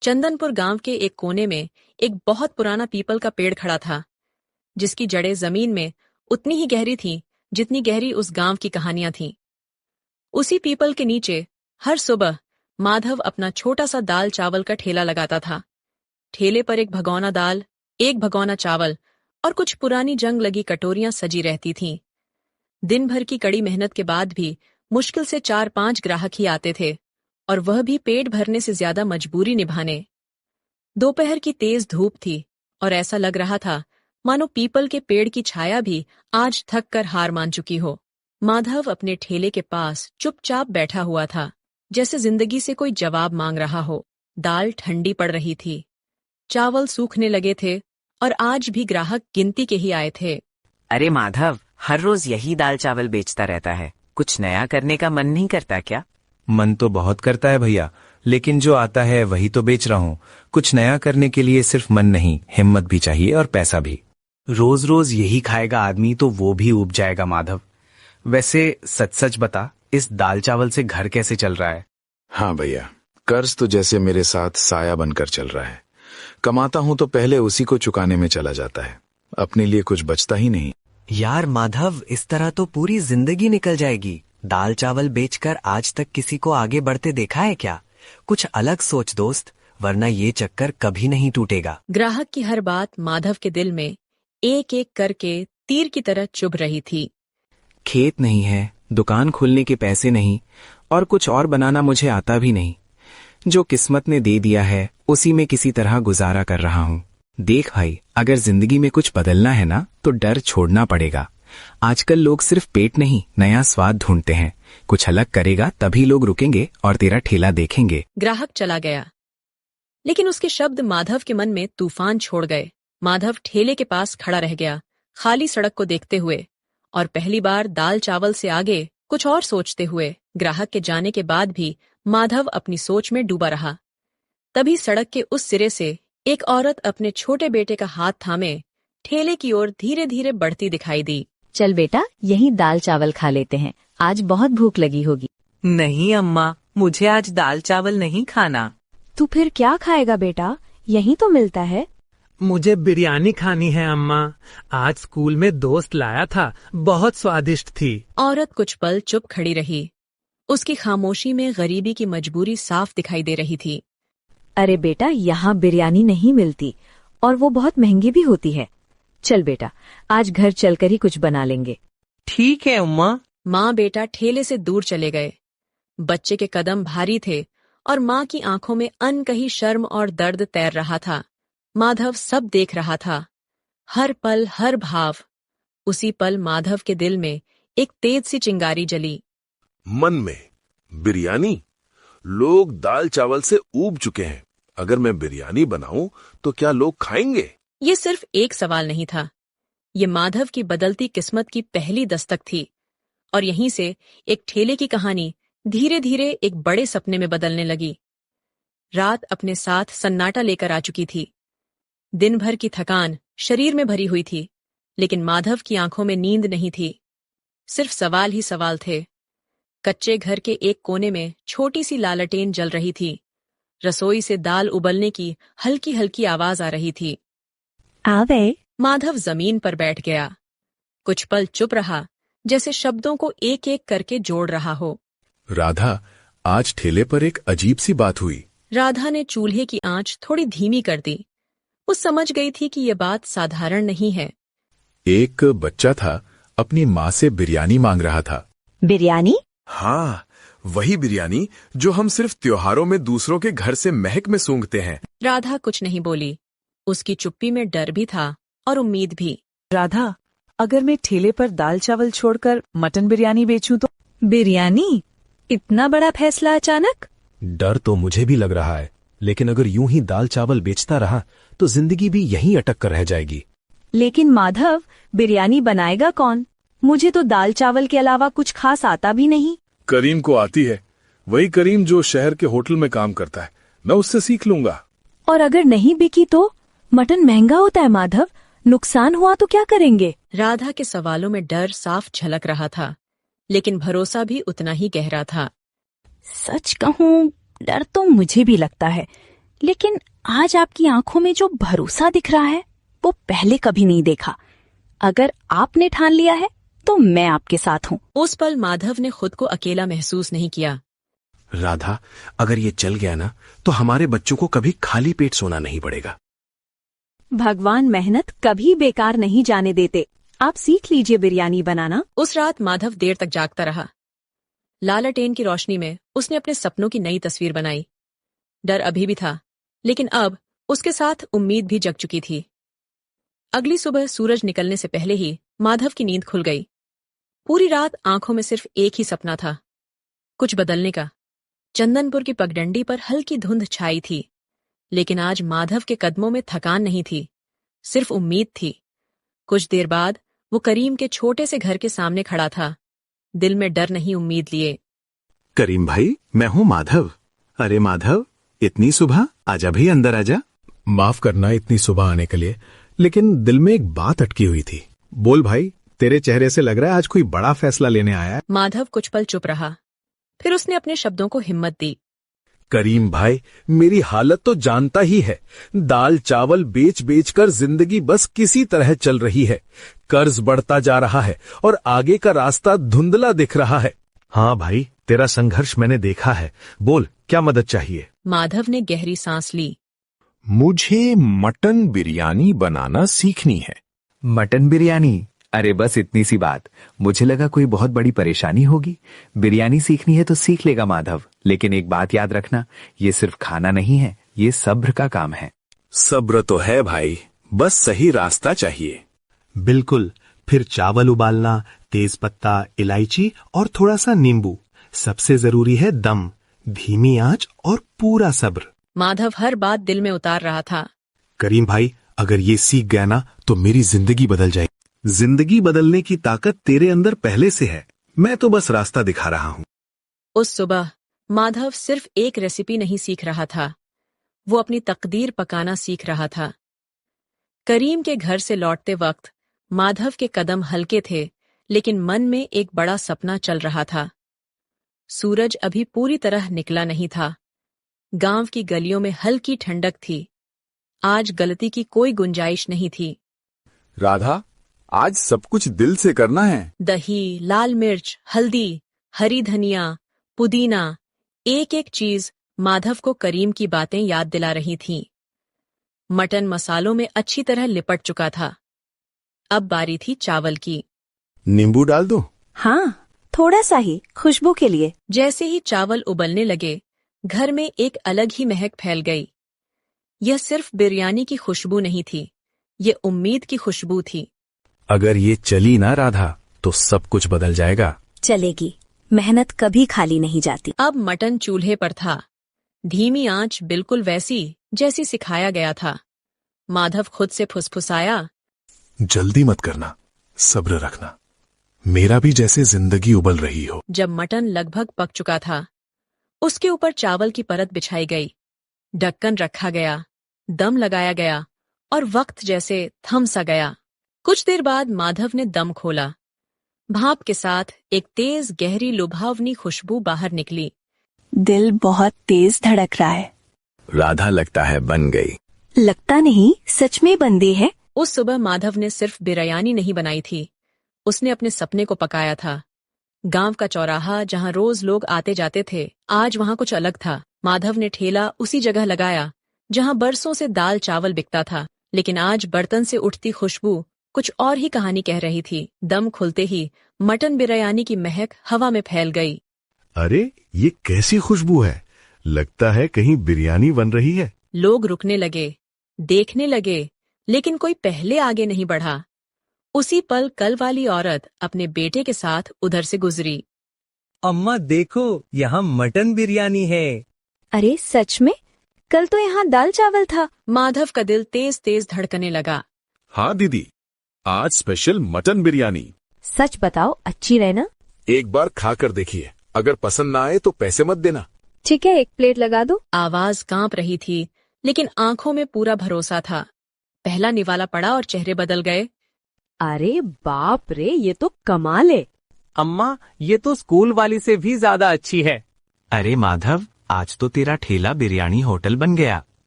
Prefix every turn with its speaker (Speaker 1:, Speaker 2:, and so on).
Speaker 1: चंदनपुर गांव के एक कोने में एक बहुत पुराना पीपल का पेड़ खड़ा था, जिसकी जड़ें जमीन में उतनी ही गहरी थीं जितनी गहरी उस गांव की कहानियां थीं। उसी पीपल के नीचे हर सुबह माधव अपना छोटा सा दाल चावल का ठेला लगाता था। ठेले पर एक भगोना दाल, एक भगोना चावल और कुछ पुरानी जंग लगी कटोरियां सजी रहती थीं। दिन भर की कड़ी मेहनत के बाद भी मुश्किल से 4-5 ग्राहक ही आते थे, और वह भी पेट भरने से ज्यादा मजबूरी निभाने। दोपहर की तेज धूप थी और ऐसा लग रहा था मानो पीपल के पेड़ की छाया भी आज थक कर हार मान चुकी हो। माधव अपने ठेले के पास चुपचाप बैठा हुआ था, जैसे जिंदगी से कोई जवाब मांग रहा हो। दाल ठंडी पड़ रही थी, चावल सूखने लगे थे और आज भी ग्राहक गिनती के ही आए थे।
Speaker 2: अरे माधव, हर रोज यही दाल चावल बेचता रहता है, कुछ नया करने का मन नहीं करता क्या?
Speaker 3: मन तो बहुत करता है भैया, लेकिन जो आता है वही तो बेच रहा हूँ। कुछ नया करने के लिए सिर्फ मन नहीं, हिम्मत भी चाहिए और पैसा भी।
Speaker 4: रोज रोज यही खाएगा आदमी तो वो भी ऊब जाएगा माधव। वैसे सच सच बता, इस दाल चावल से घर कैसे चल रहा है?
Speaker 5: हाँ भैया, कर्ज तो जैसे मेरे साथ साया बनकर चल रहा है। कमाता हूँ तो पहले उसी को चुकाने में चला जाता है, अपने लिए कुछ बचता ही नहीं।
Speaker 2: यार माधव, इस तरह तो पूरी जिंदगी निकल जाएगी। दाल चावल बेचकर आज तक किसी को आगे बढ़ते देखा है क्या? कुछ अलग सोच दोस्त, वरना ये चक्कर कभी नहीं टूटेगा।
Speaker 1: ग्राहक की हर बात माधव के दिल में एक एक करके तीर की तरह चुभ रही थी।
Speaker 4: खेत नहीं है, दुकान खोलने के पैसे नहीं, और कुछ और बनाना मुझे आता भी नहीं। जो किस्मत ने दे दिया है उसी में किसी तरह गुजारा कर रहा हूँ। देख भाई, अगर जिंदगी में कुछ बदलना है ना तो डर छोड़ना पड़ेगा। आजकल लोग सिर्फ पेट नहीं, नया स्वाद ढूंढते हैं। कुछ अलग करेगा तभी लोग रुकेंगे और तेरा ठेला देखेंगे।
Speaker 1: ग्राहक चला गया, लेकिन उसके शब्द माधव के मन में तूफान छोड़ गए। माधव ठेले के पास खड़ा रह गया, खाली सड़क को देखते हुए, और पहली बार दाल चावल से आगे कुछ और सोचते हुए। ग्राहक के जाने के बाद भी माधव अपनी सोच में डूबा रहा। तभी सड़क के उस सिरे से एक औरत अपने छोटे बेटे का हाथ थामे ठेले की ओर धीरे धीरे बढ़ती दिखाई दी।
Speaker 6: चल बेटा, यही दाल चावल खा लेते हैं, आज बहुत भूख लगी होगी।
Speaker 7: नहीं अम्मा, मुझे आज दाल चावल नहीं खाना।
Speaker 6: तू फिर क्या खाएगा बेटा? यही तो मिलता है।
Speaker 8: मुझे बिरयानी खानी है अम्मा, आज स्कूल में दोस्त लाया था, बहुत स्वादिष्ट थी।
Speaker 1: औरत कुछ पल चुप खड़ी रही। उसकी खामोशी में गरीबी की मजबूरी साफ दिखाई दे रही थी।
Speaker 6: अरे बेटा, यहाँ बिरयानी नहीं मिलती और वो बहुत महंगी भी होती है। चल बेटा, आज घर चलकर ही कुछ बना लेंगे।
Speaker 7: ठीक है अम्मा।
Speaker 1: माँ बेटा ठेले से दूर चले गए। बच्चे के कदम भारी थे और माँ की आंखों में अनकही शर्म और दर्द तैर रहा था। माधव सब देख रहा था, हर पल हर भाव। उसी पल माधव के दिल में एक तेज सी चिंगारी जली।
Speaker 9: मन में बिरयानी? लोग दाल चावल से ऊब चुके हैं। अगर मैं बिरयानी बनाऊं तो क्या लोग खाएंगे?
Speaker 1: ये सिर्फ एक सवाल नहीं था, ये माधव की बदलती किस्मत की पहली दस्तक थी। और यहीं से एक ठेले की कहानी धीरे धीरे एक बड़े सपने में बदलने लगी। रात अपने साथ सन्नाटा लेकर आ चुकी थी। दिन भर की थकान शरीर में भरी हुई थी, लेकिन माधव की आंखों में नींद नहीं थी। सिर्फ सवाल ही सवाल थे। कच्चे घर के एक कोने में छोटी सी लालटेन जल रही थी। रसोई से दाल उबलने की हल्की हल्की आवाज आ रही थी।
Speaker 6: आ गए।
Speaker 1: माधव जमीन पर बैठ गया। कुछ पल चुप रहा, जैसे शब्दों को एक एक करके जोड़ रहा हो।
Speaker 5: राधा, आज ठेले पर एक अजीब सी बात हुई।
Speaker 1: राधा ने चूल्हे की आंच थोड़ी धीमी कर दी। वो समझ गई थी कि यह बात साधारण नहीं है।
Speaker 5: एक बच्चा था, अपनी माँ से बिरयानी मांग रहा था।
Speaker 6: बिरयानी?
Speaker 9: हाँ, वही बिरयानी जो हम सिर्फ त्योहारों में दूसरों के घर से महक में सूंघते हैं।
Speaker 1: राधा कुछ नहीं बोली। उसकी चुप्पी में डर भी था और उम्मीद भी।
Speaker 7: राधा, अगर मैं ठेले पर दाल चावल छोड़कर मटन बिरयानी बेचूं तो?
Speaker 6: बिरयानी? इतना बड़ा फैसला अचानक?
Speaker 3: डर तो मुझे भी लग रहा है, लेकिन अगर यूं ही दाल चावल बेचता रहा तो जिंदगी भी यहीं अटक कर रह जाएगी।
Speaker 6: लेकिन माधव, बिरयानी बनाएगा कौन? मुझे तो दाल चावल के अलावा कुछ खास आता भी नहीं।
Speaker 9: करीम को आती है, वही करीम जो शहर के होटल में काम करता है, मैं उससे सीख लूंगा।
Speaker 6: और अगर नहीं बिकी तो? मटन महंगा होता है माधव, नुकसान हुआ तो क्या करेंगे?
Speaker 1: राधा के सवालों में डर साफ झलक रहा था, लेकिन भरोसा भी उतना ही गहरा था।
Speaker 6: सच कहूँ, डर तो मुझे भी लगता है,
Speaker 10: लेकिन आज आपकी आंखों में जो भरोसा दिख रहा है वो पहले कभी नहीं देखा। अगर आपने ठान लिया है तो मैं आपके साथ हूँ।
Speaker 1: उस पल माधव ने खुद को अकेला महसूस नहीं किया।
Speaker 11: राधा, अगर ये चल गया ना तो हमारे बच्चों को कभी खाली पेट सोना नहीं पड़ेगा।
Speaker 6: भगवान मेहनत कभी बेकार नहीं जाने देते। आप सीख लीजिए बिरयानी बनाना।
Speaker 1: उस रात माधव देर तक जागता रहा। लालटेन की रोशनी में उसने अपने सपनों की नई तस्वीर बनाई। डर अभी भी था, लेकिन अब उसके साथ उम्मीद भी जग चुकी थी। अगली सुबह सूरज निकलने से पहले ही माधव की नींद खुल गई। पूरी रात आंखों में सिर्फ एक ही सपना था, कुछ बदलने का। चंदनपुर की पगडंडी पर हल्की धुंध छाई थी, लेकिन आज माधव के कदमों में थकान नहीं थी, सिर्फ उम्मीद थी। कुछ देर बाद वो करीम के छोटे से घर के सामने खड़ा था, दिल में डर नहीं उम्मीद लिए।
Speaker 11: करीम भाई, मैं हूँ माधव। अरे माधव, इतनी सुबह? आजा भाई, अंदर आजा।
Speaker 12: माफ करना इतनी सुबह आने के लिए, लेकिन दिल में एक बात अटकी हुई थी। बोल भाई, तेरे चेहरे से लग रहा है आज कोई बड़ा फैसला लेने आया है।
Speaker 1: माधव कुछ पल चुप रहा, फिर उसने अपने शब्दों को हिम्मत दी।
Speaker 9: करीम भाई, मेरी हालत तो जानता ही है। दाल चावल बेच बेच कर जिंदगी बस किसी तरह चल रही है। कर्ज बढ़ता जा रहा है और आगे का रास्ता धुंधला दिख रहा है।
Speaker 12: हाँ भाई, तेरा संघर्ष मैंने देखा है। बोल, क्या मदद चाहिए?
Speaker 1: माधव ने गहरी सांस ली।
Speaker 12: मुझे मटन बिरयानी बनाना सीखनी है।
Speaker 3: मटन बिरयानी? अरे बस इतनी सी बात। मुझे लगा कोई बहुत बड़ी परेशानी होगी। बिरयानी सीखनी है तो सीख लेगा माधव, लेकिन एक बात याद रखना, ये सिर्फ खाना नहीं है, ये सब्र का काम है।
Speaker 11: सब्र तो है भाई, बस सही रास्ता चाहिए।
Speaker 12: बिल्कुल। फिर चावल उबालना, तेज पत्ता, इलायची और थोड़ा सा नींबू। सबसे जरूरी है दम, धीमी आंच और पूरा सब्र।
Speaker 1: माधव हर बात दिल में उतार रहा था।
Speaker 12: करीम भाई, अगर ये सीख गया ना तो मेरी जिंदगी बदल जाएगी।
Speaker 11: जिंदगी बदलने की ताकत तेरे अंदर पहले से है, मैं तो बस रास्ता दिखा रहा हूँ।
Speaker 1: उस सुबह माधव सिर्फ एक रेसिपी नहीं सीख रहा था, वो अपनी तकदीर पकाना सीख रहा था। करीम के घर से लौटते वक्त माधव के कदम हल्के थे, लेकिन मन में एक बड़ा सपना चल रहा था। सूरज अभी पूरी तरह निकला नहीं था। गांव की गलियों में हल्की ठंडक थी। आज गलती की कोई गुंजाइश नहीं थी।
Speaker 5: राधा, आज सब कुछ दिल से करना है।
Speaker 1: दही, लाल मिर्च, हल्दी, हरी धनिया, पुदीना, एक एक चीज माधव को करीम की बातें याद दिला रही थीं। मटन मसालों में अच्छी तरह लिपट चुका था। अब बारी थी चावल की।
Speaker 5: नींबू डाल दो?
Speaker 6: हाँ, थोड़ा सा ही, खुशबू के लिए।
Speaker 1: जैसे ही चावल उबलने लगे, घर में एक अलग ही महक फैल गई। यह सिर्फ बिरयानी की खुशबू नहीं थी, ये उम्मीद की खुशबू थी।
Speaker 11: अगर ये चली ना राधा तो सब कुछ बदल जाएगा।
Speaker 6: चलेगी, मेहनत कभी खाली नहीं जाती।
Speaker 1: अब मटन चूल्हे पर था, धीमी आंच बिल्कुल वैसी जैसी सिखाया गया था। माधव खुद से फुसफुसाया,
Speaker 12: जल्दी मत करना, सब्र रखना, मेरा भी जैसे जिंदगी उबल रही हो।
Speaker 1: जब मटन लगभग पक चुका था, उसके ऊपर चावल की परत बिछाई गई, ढक्कन रखा गया, दम लगाया गया और वक्त जैसे थम सा गया। कुछ देर बाद माधव ने दम खोला। भाप के साथ एक तेज गहरी लुभावनी खुशबू बाहर निकली।
Speaker 10: दिल बहुत तेज धड़क रहा है।
Speaker 11: राधा, लगता है बन गई।
Speaker 6: लगता नहीं, सच में बन गई है।
Speaker 1: उस सुबह माधव ने सिर्फ बिरयानी नहीं बनाई थी, उसने अपने सपने को पकाया था। गांव का चौराहा जहां रोज लोग आते जाते थे, आज वहां कुछ अलग था। माधव ने ठेला उसी जगह लगाया जहां बरसों से दाल चावल बिकता था, लेकिन आज बर्तन से उठती खुशबू कुछ और ही कहानी कह रही थी। दम खुलते ही मटन बिरयानी की महक हवा में फैल गई।
Speaker 12: अरे, ये कैसी खुशबू है? लगता है कहीं बिरयानी बन रही है।
Speaker 1: लोग रुकने लगे, देखने लगे, लेकिन कोई पहले आगे नहीं बढ़ा। उसी पल कल वाली औरत अपने बेटे के साथ उधर से गुजरी।
Speaker 13: अम्मा देखो, यहाँ मटन बिरयानी है।
Speaker 6: अरे सच में? कल तो यहाँ दाल चावल था।
Speaker 1: माधव का दिल तेज तेज धड़कने लगा।
Speaker 9: हाँ दीदी, आज स्पेशल मटन बिरयानी।
Speaker 6: सच बताओ, अच्छी रहे ना?
Speaker 9: एक बार खा कर देखिए, अगर पसंद ना आए तो पैसे मत देना।
Speaker 6: ठीक है, एक प्लेट लगा दो।
Speaker 1: आवाज कांप रही थी, लेकिन आंखों में पूरा भरोसा था। पहला निवाला पड़ा और चेहरे बदल गए।
Speaker 6: अरे बाप रे, ये तो कमाल है।
Speaker 13: अम्मा, ये तो स्कूल वाली से भी ज्यादा अच्छी है।
Speaker 3: अरे माधव, आज तो तेरा ठेला बिरयानी होटल बन गया।